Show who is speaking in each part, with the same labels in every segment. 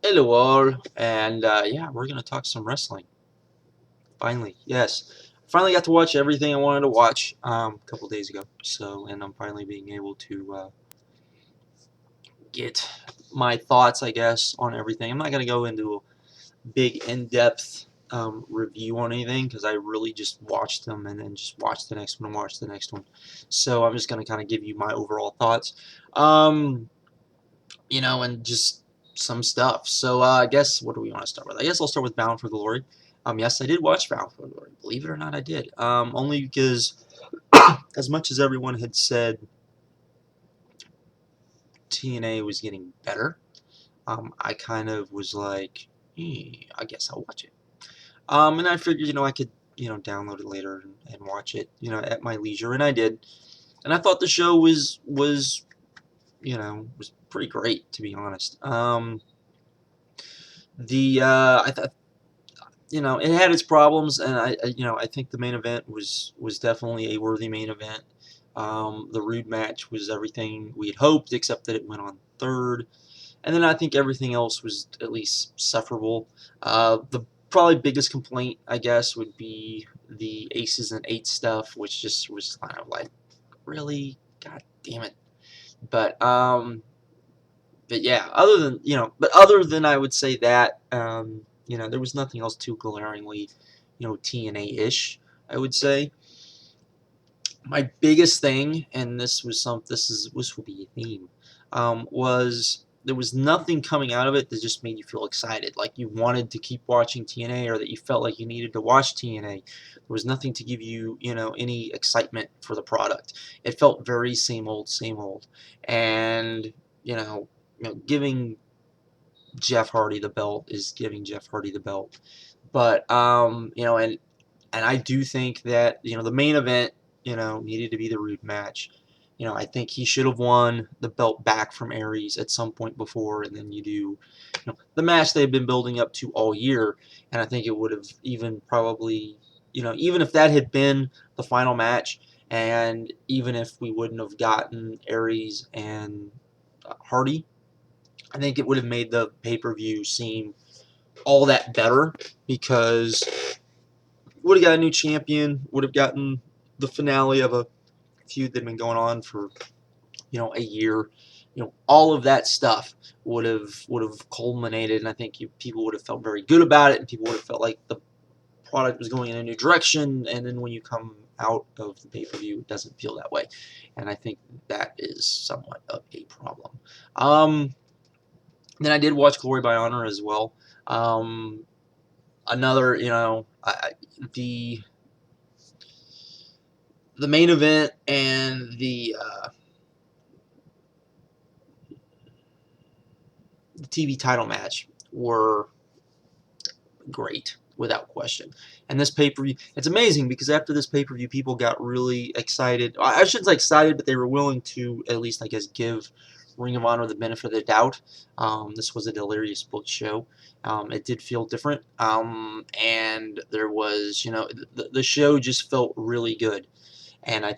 Speaker 1: Hello all, and yeah, we're gonna talk some wrestling. Finally, yes, finally got to watch everything I wanted to watch a couple days ago. So, and I'm finally being able to get my thoughts, I guess, on everything. I'm not gonna go into a big in-depth review on anything because I really just watched them and then just watched the next one and watched the next one. So I'm just gonna kind of give you my overall thoughts. Um, and just some stuff. So I guess what do we want to start with? I guess I'll start with Bound for Glory. Yes, I did watch Bound for Glory. Believe it or not, I did. Only because, as much as everyone had said TNA was getting better, I kind of was like, I guess I'll watch it. And I figured, I could, download it later and watch it, at my leisure, and I did. And I thought the show was pretty great, to be honest. I thought it had its problems, and I think the main event was definitely a worthy main event. The Rude match was everything we had hoped, except that it went on third, and then I think everything else was at least sufferable. The probably biggest complaint, I guess, would be the Aces and Eights stuff, which just was kind of like, really, god damn it. But but yeah, other than I would say that, there was nothing else too glaringly, TNA-ish, I would say. My biggest thing, and this will be a theme, was there was nothing coming out of it that just made you feel excited, like you wanted to keep watching TNA or that you felt like you needed to watch TNA. There was nothing to give you, any excitement for the product. It felt very same old, and giving Jeff Hardy the belt is giving Jeff Hardy the belt. But and I do think that the main event needed to be the Rude match. I think he should have won the belt back from Aries at some point before, and then you do the match they've been building up to all year. And I think it would have even probably even if that had been the final match, and even if we wouldn't have gotten Aries and Hardy, I think it would have made the pay-per-view seem all that better because would have got a new champion, would have gotten the finale of a feud that had been going on for a year. All of that stuff would have culminated, and I think people would have felt very good about it, and people would have felt like the product was going in a new direction. And then when you come out of the pay-per-view, it doesn't feel that way, and I think that is somewhat of a problem. Then I did watch Glory by Honor as well. Another, the main event and the TV title match were great, without question. And this pay-per-view, it's amazing because after this pay-per-view, people got really excited. I shouldn't say excited, but they were willing to at least, I guess, give Ring of Honor the benefit of the doubt. This was a delirious booked show. It did feel different, and there was, the show just felt really good. And I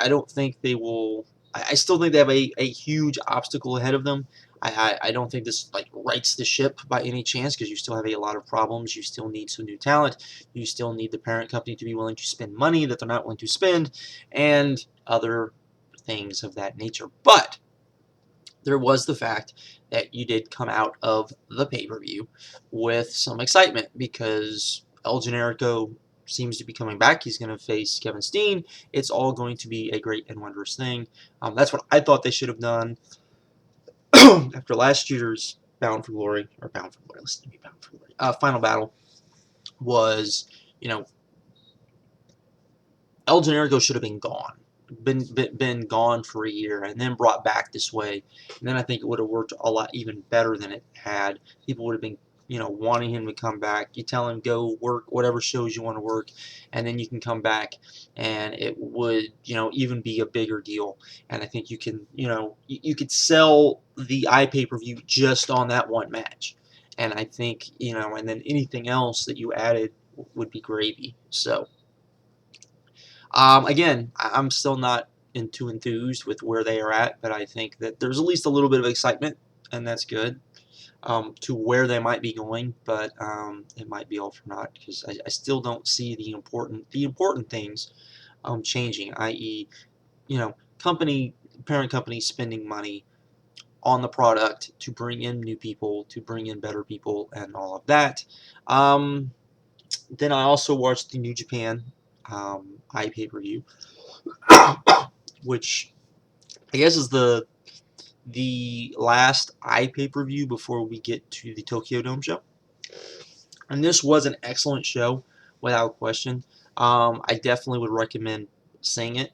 Speaker 1: don't think they will. I still think they have a huge obstacle ahead of them. I don't think this like rights the ship by any chance because you still have a lot of problems. You still need some new talent. You still need the parent company to be willing to spend money that they're not willing to spend, and other things of that nature. But there was the fact that you did come out of the pay-per-view with some excitement because El Generico seems to be coming back. He's going to face Kevin Steen. It's all going to be a great and wondrous thing. That's what I thought they should have done after last year's Bound for Glory, or Bound for Glory, listen to me, Bound for Glory, Final Battle was, El Generico should have been gone. Been gone for a year and then brought back this way, and then I think it would have worked a lot even better than it had. People would have been wanting him to come back. You tell him go work whatever shows you want to work, and then you can come back, and it would even be a bigger deal. And I think you can you could sell the iPay-per-view just on that one match, and I think and then anything else that you added would be gravy. So. Again, I'm still not too enthused with where they are at, but I think that there's at least a little bit of excitement, and that's good. to where they might be going, but it might be all for naught because I still don't see the important things changing, i.e., parent companies spending money on the product to bring in new people, to bring in better people, and all of that. Then I also watched the New Japan iPPV, which I guess is the last iPay-per-view before we get to the Tokyo Dome show. And this was an excellent show, without question. I definitely would recommend seeing it.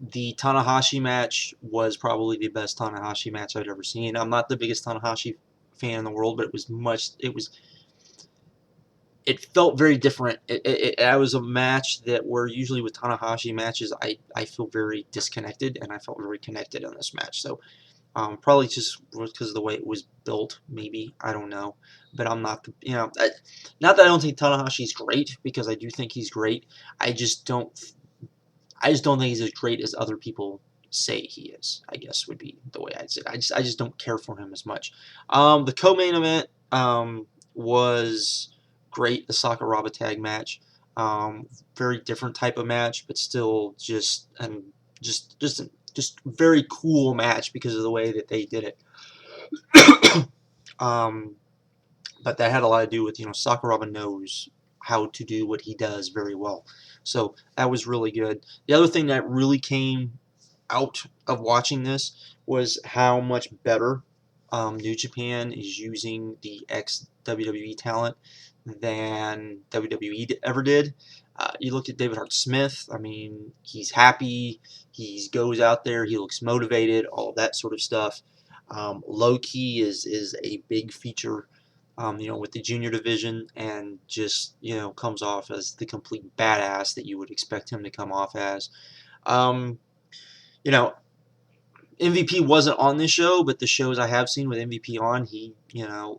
Speaker 1: The Tanahashi match was probably the best Tanahashi match I've ever seen. I'm not the biggest Tanahashi fan in the world, but it felt very different. It was a match that where usually with Tanahashi matches, I feel very disconnected, and I felt very connected in this match. So probably just because of the way it was built, maybe. I don't know. But I'm not, not that I don't think Tanahashi's great, because I do think he's great. I just don't think he's as great as other people say he is, I guess would be the way I'd say it. I just don't care for him as much. The co-main event was great, the Sakuraba tag match. Very different type of match, but still just very cool match because of the way that they did it. But that had a lot to do with, Sakuraba knows how to do what he does very well. So that was really good. The other thing that really came out of watching this was how much better New Japan is using the ex-WWE talent than WWE ever did. You look at David Hart Smith, I mean, he's happy, he goes out there, he looks motivated, all of that sort of stuff. Low Key is a big feature, with the junior division, and just, comes off as the complete badass that you would expect him to come off as. You know, MVP wasn't on this show, but the shows I have seen with MVP on, he,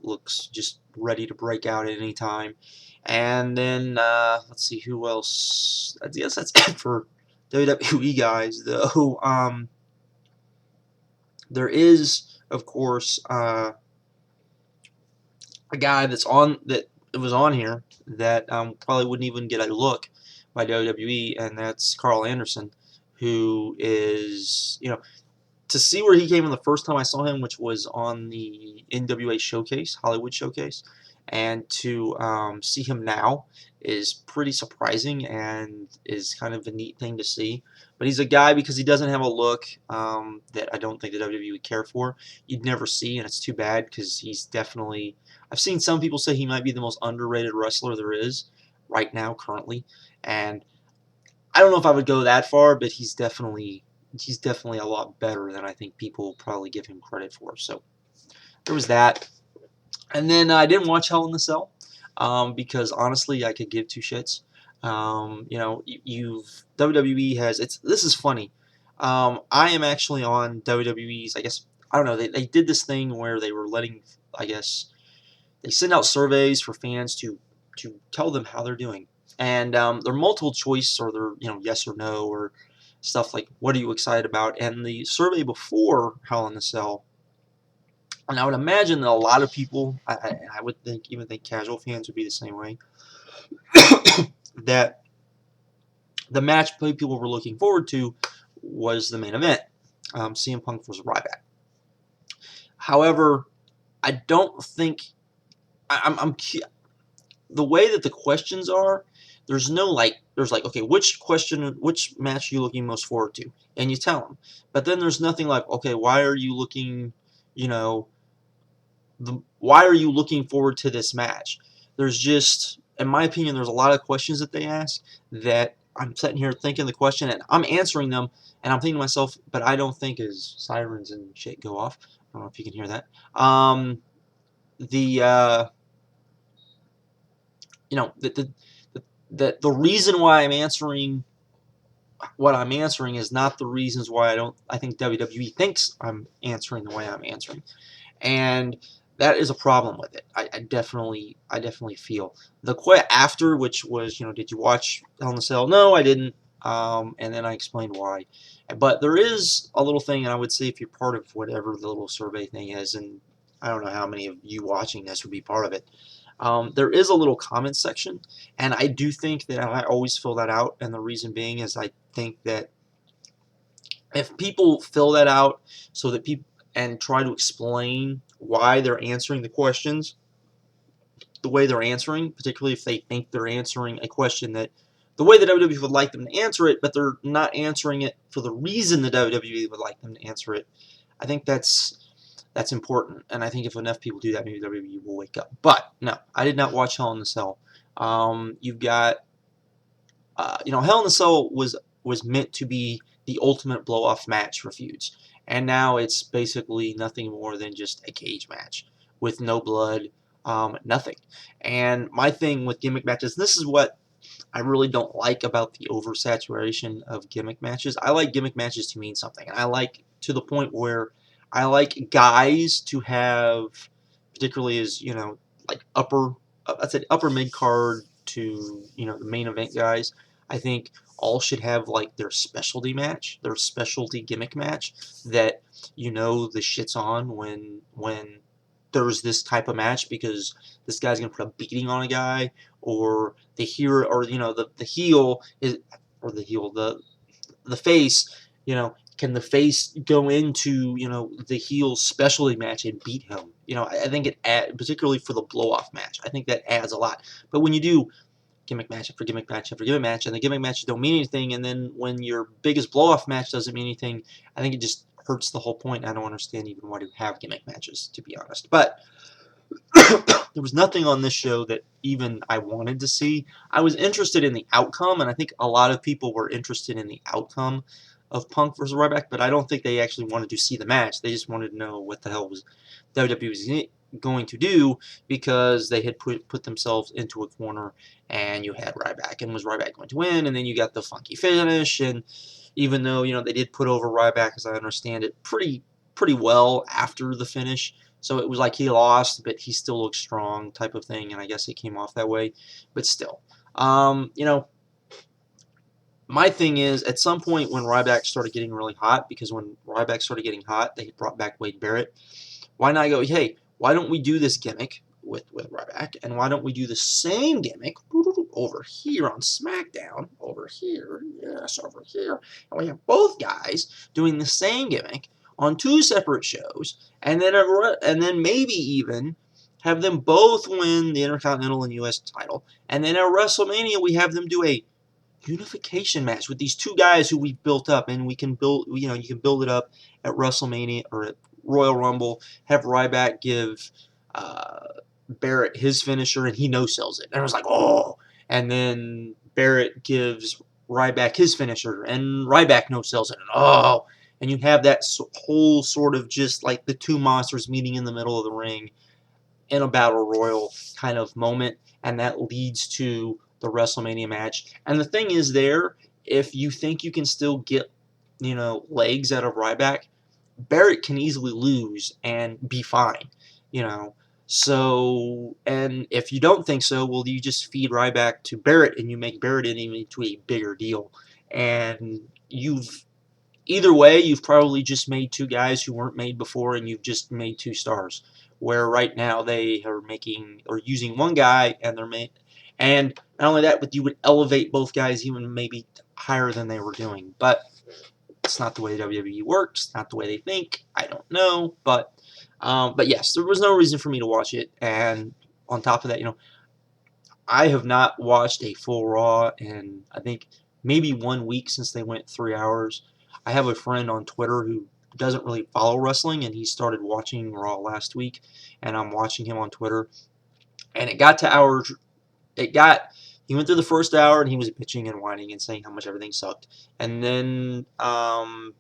Speaker 1: looks just ready to break out at any time. And then, let's see, who else? I guess that's it for WWE guys, though. There is, of course, a guy that was on here that probably wouldn't even get a look by WWE, and that's Carl Anderson, who is, to see where he came in the first time I saw him, which was on the NWA Showcase, Hollywood Showcase, and to see him now is pretty surprising and is kind of a neat thing to see. But he's a guy, because he doesn't have a look that I don't think the WWE would care for. You'd never see, and it's too bad, because he's definitely... I've seen some people say he might be the most underrated wrestler there is right now, currently, and I don't know if I would go that far, but he's definitely a lot better than I think people probably give him credit for. So there was that. And then I didn't watch Hell in the Cell because honestly I could give two shits. WWE has this is funny. I am actually on WWE's. I guess I don't know. They did this thing where they were letting, I guess, they send out surveys for fans to tell them how they're doing, and they're multiple choice, or they're yes or no, or stuff like, what are you excited about? And the survey before Hell in the Cell, and I would imagine that a lot of people, I would even think casual fans would be the same way, that the match people were looking forward to was the main event, CM Punk versus Ryback. However, I don't think I'm the way that the questions are. There's like, okay, which match are you looking most forward to? And you tell them. But then there's nothing like, okay, why are you looking forward to this match? There's just, in my opinion, there's a lot of questions that they ask that I'm sitting here thinking the question, and I'm answering them, and I'm thinking to myself, but I don't think as sirens and shit go off. I don't know if you can hear that. The reason why I'm answering what I'm answering is not the reasons why I think WWE thinks I'm answering the way I'm answering, and that is a problem with it. I definitely feel the after, which was, did you watch Hell in a Cell? No, I didn't. And then I explained why. But there is a little thing, and I would say if you're part of whatever the little survey thing is, and I don't know how many of you watching this would be part of it. There is a little comment section, and I do think that I always fill that out, and the reason being is I think that if people fill that out so that people and try to explain why they're answering the questions the way they're answering, particularly if they think they're answering a question that the way the WWE would like them to answer it, but they're not answering it for the reason the WWE would like them to answer it. I think that's important, and I think if enough people do that, maybe WWE will wake up. But no, I did not watch Hell in a Cell. You've got, Hell in a Cell was meant to be the ultimate blow-off match for feuds, and now it's basically nothing more than just a cage match with no blood, nothing. And my thing with gimmick matches, this is what I really don't like about the oversaturation of gimmick matches. I like gimmick matches to mean something, and I like to the point where I like guys to have, particularly as like I'd say upper mid card to the main event guys. I think all should have like their specialty match, their specialty gimmick match that the shit's on when there's this type of match, because this guy's gonna put a beating on a guy, or the hero, or the heel is, or the face, can the face go into the heel's specialty match and beat him? I think particularly for the blow off match, I think that adds a lot. But when you do gimmick match after gimmick match after gimmick match, and the gimmick matches don't mean anything, and then when your biggest blow off match doesn't mean anything, I think it just hurts the whole point. I don't understand even why to have gimmick matches, to be honest. But there was nothing on this show that even I wanted to see. I was interested in the outcome, and I think a lot of people were interested in the outcome of Punk versus Ryback, but I don't think they actually wanted to see the match. They just wanted to know what the hell was WWE was going to do, because they had put themselves into a corner, and you had Ryback, and was Ryback going to win? And then you got the funky finish, and even though they did put over Ryback, as I understand it, pretty well after the finish. So it was like he lost, but he still looked strong, type of thing, and I guess it came off that way. But still, my thing is, at some point when Ryback started getting really hot, because when Ryback started getting hot, they brought back Wade Barrett. Why not go, hey, why don't we do this gimmick with Ryback, and why don't we do the same gimmick over here on SmackDown, over here, yes, over here, and we have both guys doing the same gimmick on 2 separate shows, and then maybe even have them both win the Intercontinental and U.S. title, and then at WrestleMania we have them do a unification match with these 2 guys who we've built up, and we can build, you can build it up at WrestleMania or at Royal Rumble, have Ryback give Barrett his finisher, and he no-sells it, and it was like, oh, and then Barrett gives Ryback his finisher, and Ryback no-sells it, and oh. And you have that whole sort of just like the 2 monsters meeting in the middle of the ring in a battle royal kind of moment, and that leads to the WrestleMania match. And the thing is, if you think you can still get legs out of Ryback, Barrett can easily lose and be fine, So, and if you don't think so, well, you just feed Ryback to Barrett, and you make Barrett into a bigger deal, and either way, you've probably just made 2 guys who weren't made before, and you've just made 2 stars. Where right now they are using 1 guy, and they're made, and not only that, but you would elevate both guys even maybe higher than they were doing. But it's not the way WWE works. Not the way they think. I don't know, but yes, there was no reason for me to watch it. And on top of that, I have not watched a full Raw in, I think, maybe 1 week since they went 3 hours. I have a friend on Twitter who doesn't really follow wrestling, and he started watching Raw last week, and I'm watching him on Twitter. And he went through the first hour, and he was bitching and whining and saying how much everything sucked, and then and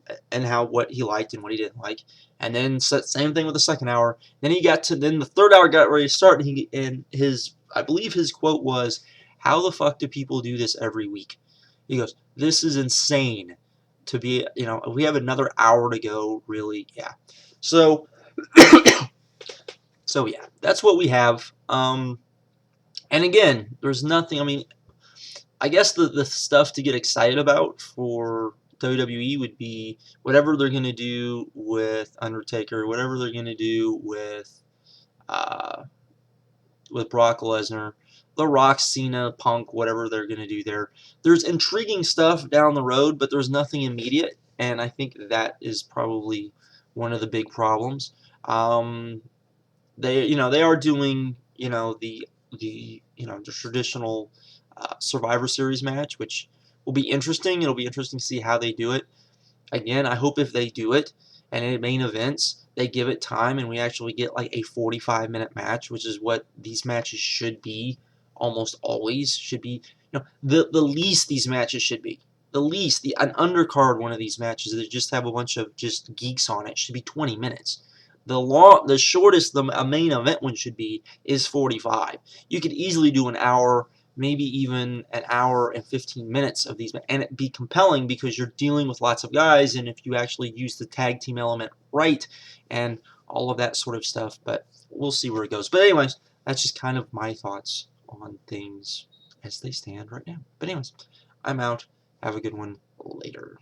Speaker 1: what he liked and what he didn't like, and then same thing with the second hour. Then the third hour got ready to start, and I believe his quote was, "How the fuck do people do this every week?" He goes, "This is insane to be, we have another hour to go, really." Yeah. So, yeah, that's what we have. And again, there's nothing, I guess the stuff to get excited about for WWE would be whatever they're going to do with Undertaker, whatever they're going to do with uh, with Brock Lesnar, The Rock, Cena, Punk, whatever they're going to do there. There's intriguing stuff down the road, but there's nothing immediate, and I think that is probably one of the big problems. They are doing the traditional Survivor Series match, which will be interesting. It'll be interesting to see how they do it. Again, I hope if they do it and in main events, they give it time and we actually get like a 45-minute match, which is what these matches should be. Almost always should be. The least these matches should be. The least an undercard one of these matches that just have a bunch of just geeks on it should be 20 minutes. The shortest a main event one should be is 45. You could easily do an hour, maybe even an hour and 15 minutes of these, and it be compelling because you're dealing with lots of guys, and if you actually use the tag team element right and all of that sort of stuff. But we'll see where it goes. But anyways, that's just kind of my thoughts on things as they stand right now. But anyways, I'm out. Have a good one later.